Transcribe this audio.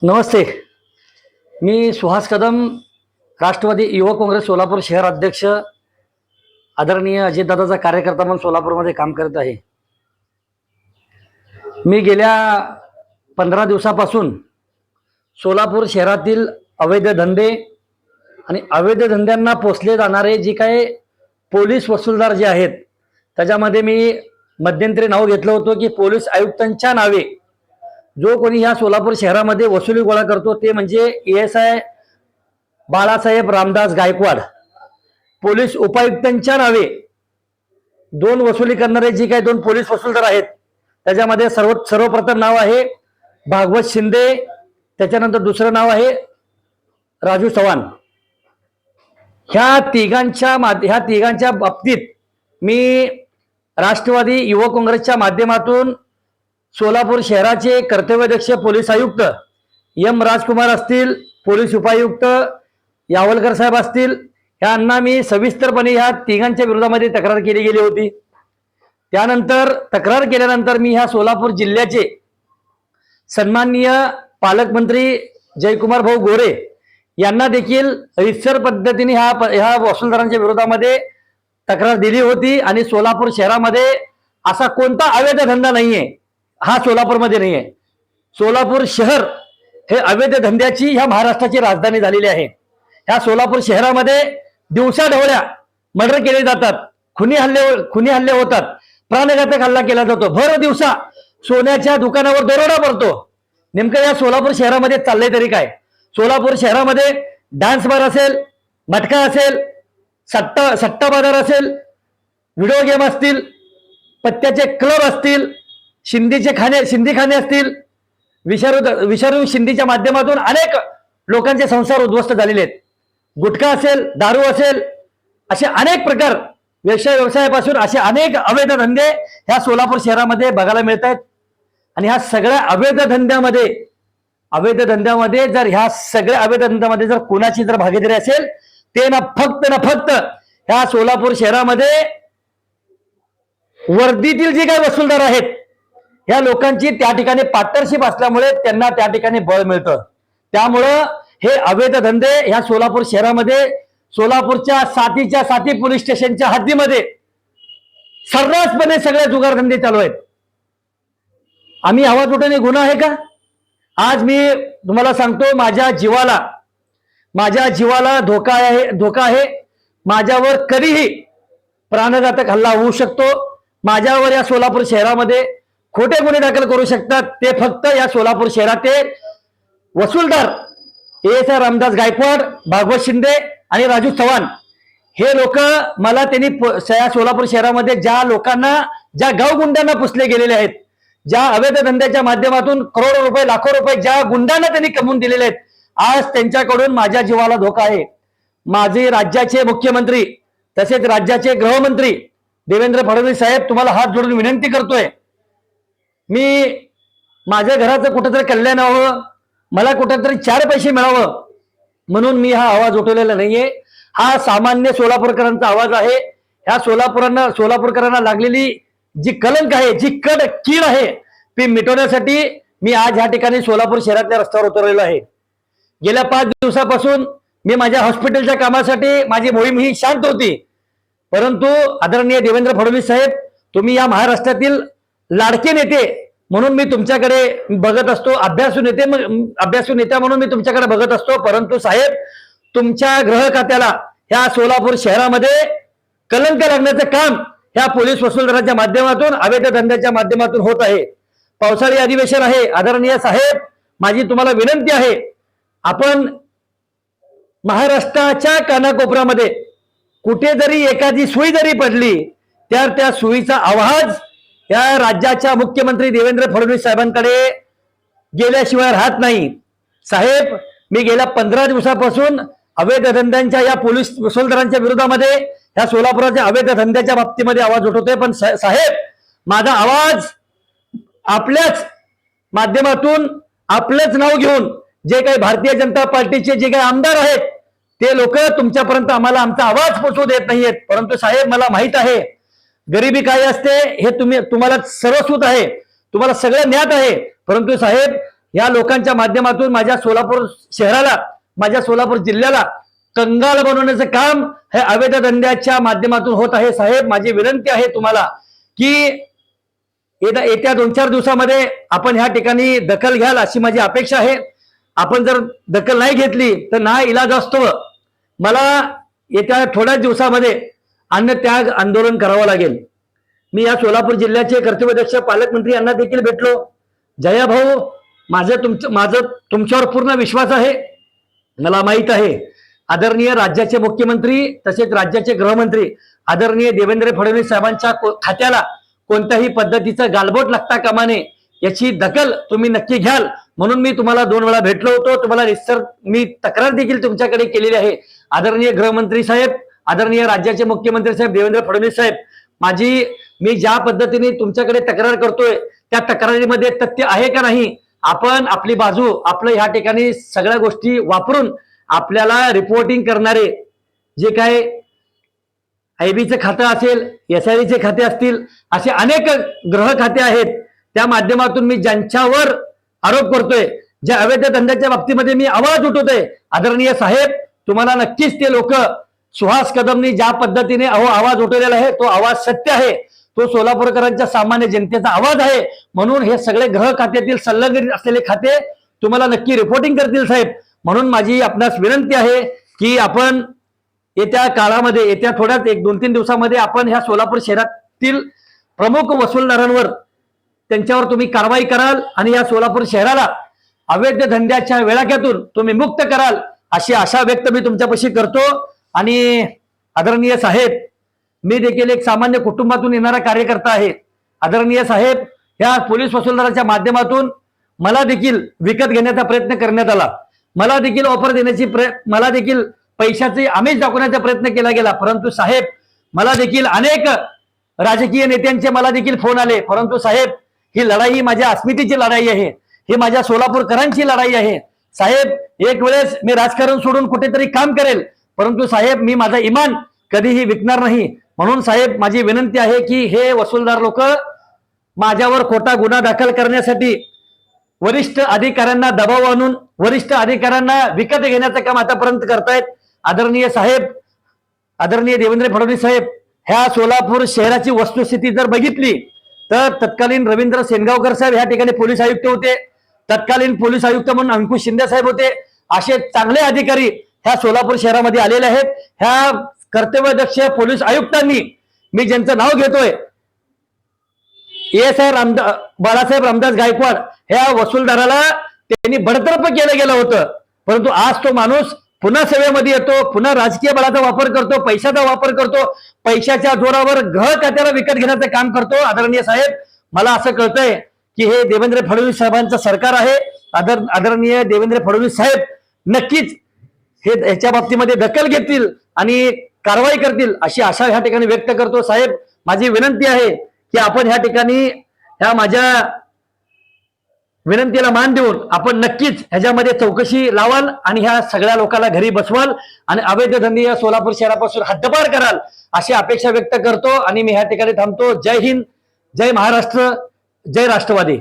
नमस्ते. मी सुहास कदम, राष्ट्रवादी युवक काँग्रेस सोलापूर शहर अध्यक्ष, आदरणीय अजितदादाचा कार्यकर्ता म्हणून सोलापूरमध्ये काम करत आहे. मी गेल्या 15 दिवसापासून सोलापूर शहरातील अवैध धंदे आणि अवैध धंद्यांना पोसले जाणारे जे काही पोलीस वसूलदार जे आहेत, त्याच्यामध्ये मी मध्यंतरी नाव घेतलं होतं की पोलीस आयुक्तांच्या नावे जो कोणी ह्या सोलापूर शहरामध्ये वसुली गोळा करतो ते म्हणजे ASI बाळासाहेब रामदास गायकवाड. पोलीस उपायुक्तांच्या नावे दोन वसुली करणारे जे काही दोन पोलीस वसूलदार आहेत, त्याच्यामध्ये सर्वप्रथम नाव आहे भागवत शिंदे, त्याच्यानंतर दुसरं नाव आहे राजू चव्हाण. ह्या तिघांच्या बाबतीत मी राष्ट्रवादी युवक काँग्रेसच्या माध्यमातून सोलापूर शहराचे कर्तव्यदक्ष पोलीस आयुक्त M राजकुमार असतील, पोलीस उपायुक्त यावलकर साहेब असतील, ह्यांना मी सविस्तरपणे ह्या तिघांच्या विरोधामध्ये तक्रार केली गेली होती. त्यानंतर तक्रार केल्यानंतर मी ह्या सोलापूर जिल्ह्याचे सन्माननीय पालकमंत्री जयकुमार भाऊ गोरे यांना देखील रितसर पद्धतीने ह्या वसूलदारांच्या विरोधामध्ये तक्रार दिली होती. आणि सोलापूर शहरामध्ये असा कोणता अवैध धंदा नाहीये, हा सोलापूरमध्ये नाहीये. सोलापूर शहर हे अवैध धंद्याची ह्या महाराष्ट्राची राजधानी झालेली आहे. ह्या सोलापूर शहरामध्ये दिवसाढवळ्या मर्डर केले जातात, खुनी हल्ले होतात, प्राणघातक हल्ला केला जातो, भर दिवसा सोन्याच्या दुकानावर दरोडा पडतो. नेमकं या सोलापूर शहरामध्ये चाललंय तरी काय? सोलापूर शहरामध्ये डान्स बार असेल, मटका असेल, सट्टा बाजार असेल, व्हिडिओ गेम असतील, पत्त्याचे क्लब असतील, शिंदी खाणे असतील, विषारू शिंदीच्या माध्यमातून अनेक लोकांचे संसार उद्ध्वस्त झालेले आहेत. गुटखा असेल, दारू असेल, असे अनेक प्रकार व्यवसायापासून असे अनेक अवैध धंदे ह्या सोलापूर शहरामध्ये बघायला मिळत आहेत. आणि ह्या सगळ्या अवैध धंद्यामध्ये जर कुणाची जर भागीदारी असेल, ते ना फक्त ह्या सोलापूर शहरामध्ये वर्दीतील जे काही वसूलदार आहेत, ह्या लोकांची त्या ठिकाणी पार्टनरशिप असल्यामुळे त्यांना त्या ठिकाणी बळ मिळतं. त्यामुळं हे अवैध धंदे ह्या सोलापूर शहरामध्ये, सोलापूरच्या साती पोलीस स्टेशनच्या हद्दीमध्ये सर्रासपणे सगळे जुगार धंदे चालू आहेत. आम्ही आवाज उठवणे गुन्हा आहे का? आज मी तुम्हाला सांगतो, माझ्या जीवाला धोका आहे. माझ्यावर कधीही प्राणघातक हल्ला होऊ शकतो. माझ्यावर या सोलापूर शहरामध्ये खोटे गुन्हे दाखल करू शकतात. ते फक्त या सोलापूर शहरातील वसूलदार ASI रामदास गायकवाड, भागवत शिंदे आणि राजू चव्हाण हे लोक मला त्यांनी सोलापूर शहरामध्ये ज्या गावगुंड्यांना पुसले गेलेले आहेत, ज्या अवैध धंद्याच्या माध्यमातून करोडो रुपये, लाखो रुपये ज्या गुंडांना त्यांनी कमवून दिलेले आहेत, आज त्यांच्याकडून माझ्या जीवाला धोका आहे. माझे राज्याचे मुख्यमंत्री तसेच राज्याचे गृहमंत्री देवेंद्र फडणवीस साहेब, तुम्हाला हात जोडून विनंती करतोय, मी माझ्या घराचं कुठेतरी कल्याण व्हावं, मला कुठेतरी 4 पैसे मिळावं म्हणून मी हा आवाज उठवलेला नाहीये. हा सामान्य सोलापूरकरांचा आवाज आहे. ह्या सोलापूरकरांना लागलेली जी कलंक आहे, जी कीड आहे, ती मिटवण्यासाठी मी आज ह्या ठिकाणी सोलापूर शहरातल्या रस्त्यावर उतरलेलो आहे. गेल्या 5 दिवसापासून मी माझ्या हॉस्पिटलच्या कामासाठी माझी मोहीम ही शांत होती. परंतु आदरणीय देवेंद्र फडणवीस साहेब, तुम्ही या महाराष्ट्रातील लाडके नेते म्हणून मी तुमच्याकडे बघत असतो, अभ्यासू नेत्या म्हणून मी तुमच्याकडे बघत असतो. परंतु साहेब, तुमच्या गृह खात्याला ह्या सोलापूर शहरामध्ये कलंक लागण्याचं काम ह्या पोलीस वसूलदाराच्या माध्यमातून, अवैध धंद्याच्या माध्यमातून होत आहे. पावसाळी अधिवेशन आहे. आदरणीय साहेब, माझी तुम्हाला विनंती आहे, आपण महाराष्ट्राच्या कानाकोपऱ्यामध्ये कुठे जरी एखादी सुई जरी पडली, तर त्या सुईचा आवाज या राज्याच्या मुख्यमंत्री देवेंद्र फडणवीस साहेबांकडे गेल्याशिवाय राहत नाही. साहेब, मी गेल्या 15 दिवसापासून अवैध धंद्यांच्या या पोलीस वसूलदारांच्या विरोधामध्ये, या सोलापुराच्या अवैध धंद्याच्या बाबतीमध्ये आवाज उठवतोय. पण साहेब, माझा आवाज आपल्याच माध्यमातून, आपलंच नाव घेऊन जे काही भारतीय जनता पार्टीचे जे काही आमदार आहेत, ते लोक तुमच्यापर्यंत आम्हाला आमचा आवाज पोहोचवू देत नाहीयेत. परंतु साहेब, मला माहित आहे गरिबी काय असते हे तुम्हाला सर्वस्वत आहे, तुम्हाला सगळं ज्ञात आहे. परंतु साहेब, या लोकांच्या माध्यमातून माझ्या सोलापूर शहराला, माझ्या सोलापूर जिल्ह्याला कंगाल बनवण्याचं काम हे अवैध धंद्याच्या माध्यमातून होत आहे. साहेब, माझी विनंती आहे तुम्हाला की येत्या 2-4 दिवसामध्ये आपण ह्या ठिकाणी दखल घ्याल अशी माझी अपेक्षा आहे. आपण जर दखल नाही घेतली तर ना इलाज असतो मला येत्या थोड्याच दिवसामध्ये अन्नत्याग आंदोलन करावं लागेल. मी या सोलापूर जिल्ह्याचे कर्तव्यदक्ष पालकमंत्री यांना देखील भेटलो. जया भाऊ, माझं तुमच्यावर पूर्ण विश्वास आहे. मला माहित आहे आदरणीय राज्याचे मुख्यमंत्री तसेच राज्याचे गृहमंत्री आदरणीय देवेंद्र फडणवीस साहेबांच्या खात्याला कोणत्याही पद्धतीचं गालबोट लागता कामा नये याची दखल तुम्ही नक्की घ्याल. म्हणून मी तुम्हाला 2 वेळा भेटलो होतो. तुम्हाला मी तक्रार देखील तुमच्याकडे केलेली आहे. आदरणीय गृहमंत्री साहेब, आदरणीय राज्याचे मुख्यमंत्री साहेब देवेंद्र फडणवीस साहेब, मी ज्या पद्धतीने तुमच्याकडे तक्रार करतोय त्या तक्रारीमध्ये तथ्य आहे का नाही, आपण आपली बाजू, आपलं ह्या ठिकाणी सगळ्या गोष्टी वापरून आपल्याला रिपोर्टिंग करणारे जे काय आयबीचं खातं असेल, SIDचे खाते असतील, असे अनेक ग्रह खाते आहेत. त्या माध्यमातून मी ज्यांच्यावर आरोप करतोय, ज्या अवैध धंद्याच्या बाबतीमध्ये मी आवाज उठवतोय, आदरणीय साहेब, तुम्हाला नक्कीच ते लोक सुहास कदमनी ज्या पद्धतीने आवाज उठवलेला आहे तो आवाज सत्य आहे. तो सोलापूरकरांच्या सामान्य जनतेचा आवाज आहे. म्हणून हे सगळे ग्रह खात्यातील संलग्नित असलेले खाते तुम्हाला नक्की रिपोर्टिंग करतील साहेब. म्हणून माझी आपणास विनंती आहे की आपण येत्या काळामध्ये, येत्या थोड्याच 1-2-3 दिवसामध्ये आपण ह्या सोलापूर शहरातील प्रमुख वसूलदारांवर, त्यांच्यावर तुम्ही कारवाई कराल आणि या सोलापूर शहराला अवैध धंद्याच्या वेळाक्यातून तुम्ही मुक्त कराल अशी आशा व्यक्त मी तुमच्यापाशी करतो. आणि आदरणीय साहेब, मी देखील एक सामान्य कुटुंबातून येणारा कार्यकर्ता आहे. आदरणीय साहेब, ह्या पोलीस वसूलदाराच्या माध्यमातून मला देखील विकत घेण्याचा प्रयत्न करण्यात आला. मला देखील ऑफर देण्याची मला देखील पैशाचे आमिष दाखवण्याचा प्रयत्न केला गेला. परंतु साहेब, मला देखील अनेक राजकीय नेत्यांचे मला देखील फोन आले. परंतु साहेब, ही लढाई माझ्या अस्मितेची लढाई आहे, ही माझ्या सोलापूरकरांची लढाई आहे. साहेब, एक वेळेस मी राजकारण सोडून कुठेतरी काम करेल, परंतु साहेब, मी माझा इमान कधीही विकणार नाही. म्हणून साहेब, माझी विनंती आहे की हे वसूलदार लोक माझ्यावर खोटा गुन्हा दाखल करण्यासाठी वरिष्ठ अधिकाऱ्यांना दबाव आणून वरिष्ठ अधिकाऱ्यांना विकत घेण्याचं काम आतापर्यंत करतायत. आदरणीय साहेब, आदरणीय देवेंद्र फडणवीस साहेब, ह्या सोलापूर शहराची वस्तुस्थिती जर बघितली तर तत्कालीन रवींद्र सेनगावकर साहेब ह्या ठिकाणी पोलीस आयुक्त होते. तत्कालीन पोलीस आयुक्त म्हणून अंकुश शिंदे साहेब होते. असे चांगले अधिकारी ह्या सोलापूर शहरामध्ये आलेले आहेत. ह्या कर्तव्यदक्ष पोलीस आयुक्तांनी, मी ज्यांचं नाव घेतोय, ASI बाळासाहेब रामदास गायकवाड, ह्या वसूलदाराला त्यांनी बडतर्फ केलं गेलं होतं. परंतु आज तो माणूस पुन्हा सेवेमध्ये येतो, पुन्हा राजकीय बळाचा वापर करतो, पैशाचा वापर करतो, पैशाच्या जोरावर ग्रह खात्याला विकत घेण्याचं काम करतो. आदरणीय साहेब, मला असं कळतंय की हे देवेंद्र फडणवीस साहेबांचं सरकार आहे. आदरणीय देवेंद्र फडणवीस साहेब नक्कीच ह्याच्या बाबतीमध्ये दखल घेतील आणि कारवाई करतील अशी आशा ह्या ठिकाणी व्यक्त करतो. साहेब, माझी विनंती आहे की आपण ह्या ठिकाणी ह्या माझ्या विनंतीला मान देऊन आपण नक्कीच ह्याच्यामध्ये चौकशी लावाल आणि ह्या सगळ्या लोकांना घरी बसवाल आणि अवैध धंदे या सोलापूर शहरापासून हद्दपार कराल अशी अपेक्षा व्यक्त करतो आणि मी ह्या ठिकाणी थांबतो. जय हिंद, जय महाराष्ट्र, जय राष्ट्रवादी.